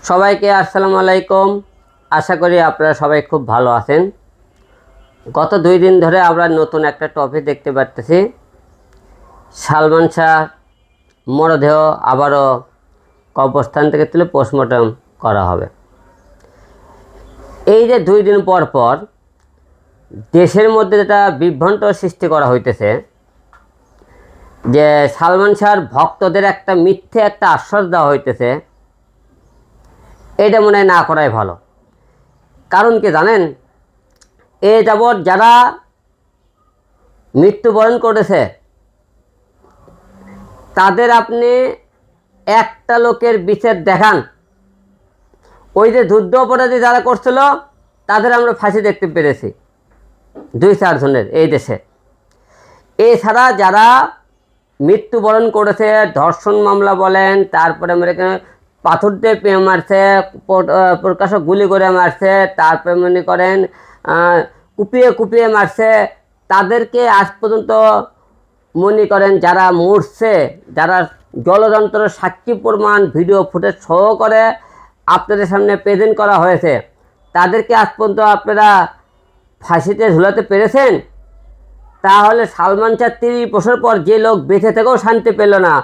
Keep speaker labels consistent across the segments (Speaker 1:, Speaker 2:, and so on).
Speaker 1: সবাইকে আসসালামু আলাইকুম। আশা করি আপনারা সবাই খুব ভালো আছেন। গত 2 দিন ধরে আমরা নতুন একটা টপিক দেখতে পাচ্ছি। সালমান শাহ মরদেহ আবারও কবরস্থান থেকে তুলে পোস্টমর্টম করা হবে। এই যে 2 দিন পর পর দেশের মধ্যে যেটা বিভ্রান্ত সৃষ্টি করা হইতেছে, যে সালমান শাহর ভক্তদের একটা মিথ্যে একটা আশ্বাস দেওয়া হইতেছে, এটা মনে হয় না করাই ভালো। কারণ কি জানেন, এ যাবৎ যারা মৃত্যুবরণ করেছে তাদের আপনি একটা লোকের বিচার দেখান। ওই যে যুদ্ধ অপরাধী যারা করছিল তাদের আমরা ফাঁসি দেখতে পেরেছি 2-4 জনের এই দেশে। এছাড়া যারা মৃত্যুবরণ করেছে, ধর্ষণ মামলা বলেন, তারপরে পাথর দিয়ে মারছে, প্রকাশক গুলি করে মারছে, তারপরে মনে করেন কুপিয়ে কুপিয়ে মারছে, তাদেরকে আজ পর্যন্ত মনে করেন যারা মরছে, যারা জলযন্ত্রের সাক্ষী প্রমাণ ভিডিও ফুটেজ সহ করে আপনাদের সামনে প্রেজেন্ট করা হয়েছে, তাদেরকে আজ পর্যন্ত আপনারা ফাঁসিতে ঝুলাতে পেরেছেন? তাহলে সালমান শাহ 30 বছর পর যে লোক বেঁচে থেকেও শান্তি পেল না,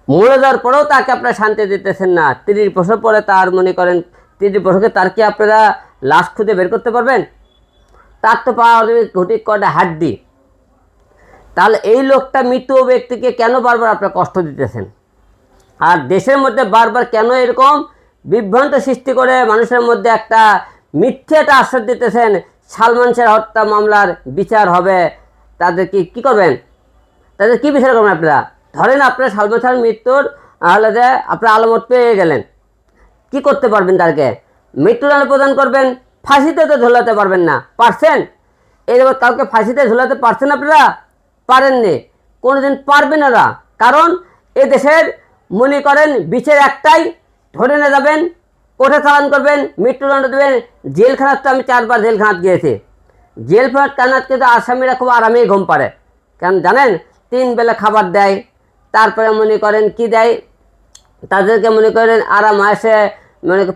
Speaker 1: মরে যাওয়ার পরেও তাকে আপনারা শান্তি দিতেছেন না, 30 বছর পরে তার মনে করেন 30 বছরকে তার কি আপনারা লাশ খুঁজে বের করতে পারবেন? তার তো পাওয়া যাবে ঘটি কটা হাড্ডি। তাহলে এই লোকটা মৃত ব্যক্তিকে কেন বারবার আপনারা কষ্ট দিতেছেন? আর দেশের মধ্যে বারবার কেন এরকম বিভ্রান্ত সৃষ্টি করে মানুষের মধ্যে একটা মিথ্যে একটা আশ্বাস দিতেছেন সালমান শাহ হত্যা মামলার বিচার হবে? তাদের কি করবেন? তাদের কি বিচার করবেন আপনারা? ধরেন আপনারা সালমান শাহর মৃত্যুর হলে যে আপনারা আলামত পেয়ে গেলেন, কি করতে পারবেন? তাদেরকে মৃত্যুদণ্ড প্রদান করবেন, ফাঁসিতে তো ঝোলাতে পারবেন না। পারছেন? এই যাবৎ কাউকে ফাঁসিতে ঝোলাতে পারছেন আপনারা? পারেননি, কোনোদিন পারবেন না। কারণ এ দেশের মনে করেন বিচার একটাই, ধরে নিয়ে যাবেন, কোর্টে চালান করবেন, মৃত্যুদণ্ড দেবেন। জেলখানাত তো আমি 4 বার জেলখানাত গিয়েছি। জেলখানাত কিন্তু আসামিরা খুব আরামেই ঘুম পাড়ে। কারণ জানেন 3 বেলা খাবার দেয়, তারপরে মনে করেন কি দেয়, তাদেরকে মনে করেন আরাম আসে,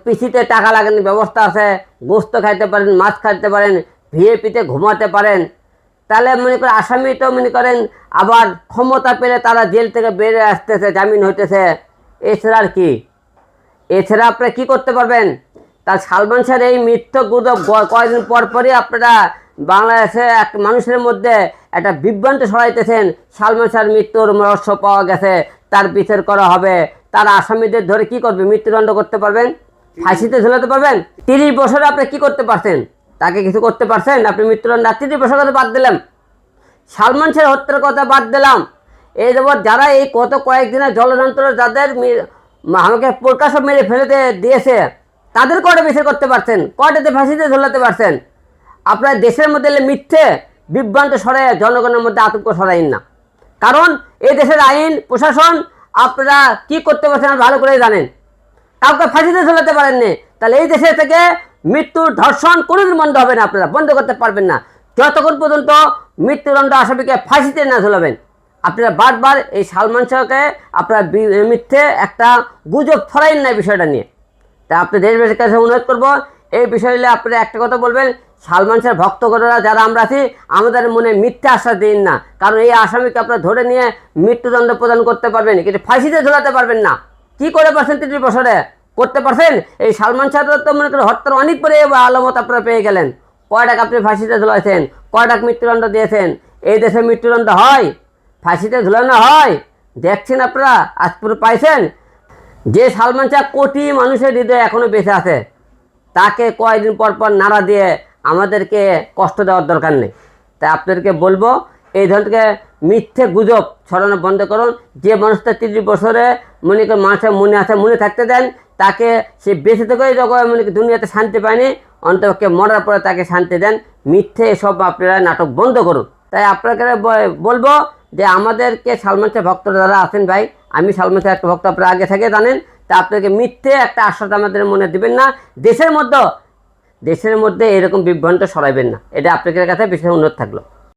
Speaker 1: পিসিতে টাকা লাগানোর ব্যবস্থা আছে, গোস্ত খাইতে পারেন, মাছ খাইতে পারেন, ভিএপিতে ঘুমাতে পারেন। তাহলে মনে করেন আসামি তো মনে করেন আবার ক্ষমতা পেলে তারা জেল থেকে বেরিয়ে আসতেছে, জামিন হইতেছে। এছাড়া আর কি? এছাড়া আপনারা কী করতে পারবেন? তার সালমান শাহের এই মিথ্যা গুজব কয়েকদিন পর পরই আপনারা বাংলাদেশে এক মানুষের মধ্যে একটা বিভ্রান্ত ছড়াইতেছেন। সালমান শাহের মৃত্যুর রহস্য পাওয়া গেছে, তার বিচার করা হবে, তার আসামিদের ধরে কি করবে? মৃত্যুদণ্ড করতে পারবেন, ফাঁসিতে ঝুলাতে পারবেন। 30 বছরে আপনি কি করতে পারছেন? তাকে কিছু করতে পারছেন? আপনি মৃত্যুদণ্ড 30 বছর কথা বাদ দিলাম, সালমান শাহের হত্যার কথা বাদ দিলাম, এই যাবৎ যারা এই কত কয়েকদিনের জলযন্ত্র যাদের আমাকে প্রকাশক মেরে ফেলে দিয়েছে, তাদের কয়টা বিচার করতে পারছেন? কয়টাতে ফাঁসিতে ঝোলাতে পারছেন? আপনার দেশের মধ্যে মিথ্যে বিভ্রান্ত সরে জনগণের মধ্যে আতঙ্ক সরাইন না। কারণ এই দেশের আইন প্রশাসন আপনারা কি করতে পারছেন ভালো করে জানেন। কাউকে ফাঁসিতে ঝোলাতে পারেননি, তাহলে এই দেশে থেকে মৃত্যুর ধর্ষণ কোনোদিন বন্ধ হবে না, আপনারা বন্ধ করতে পারবেন না যতক্ষণ পর্যন্ত মৃত্যুদণ্ড আসামিকে ফাঁসিতে না ঝোলাবেন। আপনারা বারবার এই সালমান শাহকে আপনারা মিথ্যে একটা গুজব ছড়াইন না বিষয়টা নিয়ে। তা আপনি দেশবাসীর কাছে অনুরোধ করবো, এই বিষয় নিয়ে আপনারা একটা কথা বলবেন, সালমান শাহের ভক্তগণরা যারা আমরা আছি আমাদের মনে মিথ্যে আশ্বাস দিন না। কারণ এই আসামিকে আপনারা ধরে নিয়ে মৃত্যুদণ্ড প্রদান করতে পারবেন, কিন্তু ফাঁসিতে ঝোলাতে পারবেন না। কি করে পারছেন 30 বছরে? করতে পারছেন? এই সালমান শাহ তো মনে করেন হত্যার অনেক পরে আলামত আপনারা পেয়ে গেলেন। কয়টাকে আপনি ফাঁসিতে ঝুলাইছেন? কয়টাকে মৃত্যুদণ্ড দিয়েছেন? এই দেশে মৃত্যুদণ্ড হয়, ফাঁসিতে ঝুলানো হয়, দেখছেন আপনারা? আজ পুরো পাইছেন? যে সালমান শাহ কোটি মানুষের হৃদয়ে এখনও বেঁচে আছে, তাকে কয়েকদিন পর পর নাড়া দিয়ে আমাদেরকে কষ্ট দেওয়ার দরকার নেই। তাই আপনাদেরকে বলবো, এই ধরনের মিথ্যে গুজব ছড়ানো বন্ধ করুন। যে মানুষটা 30 বছরে মনে করেন মানুষের মনে আছে, মনে থাকতে দেন তাকে। সে বেঁচে থেকেই যখন দুনিয়াতে শান্তি পায়নি, অন্তপক্ষে মরার পরে তাকে শান্তি দেন। মিথ্যে এসব আপনারা নাটক বন্ধ করুন। তাই আপনাকে বলবো যে আমাদেরকে সালমান শাহ ভক্তরা যারা আছেন, ভাই আমি সালমান শাহ একটা ভক্ত, আপনারা আগে থেকে জানেন। তা আপনাকে মিথ্যে একটা আশ্বাস আমাদের মনে দিবেন না। দেশের মধ্যে এরকম বিভ্রান্ত সরাইবেন না, এটা আপনাদের কাছে বিশেষ অনুরোধ থাকলো।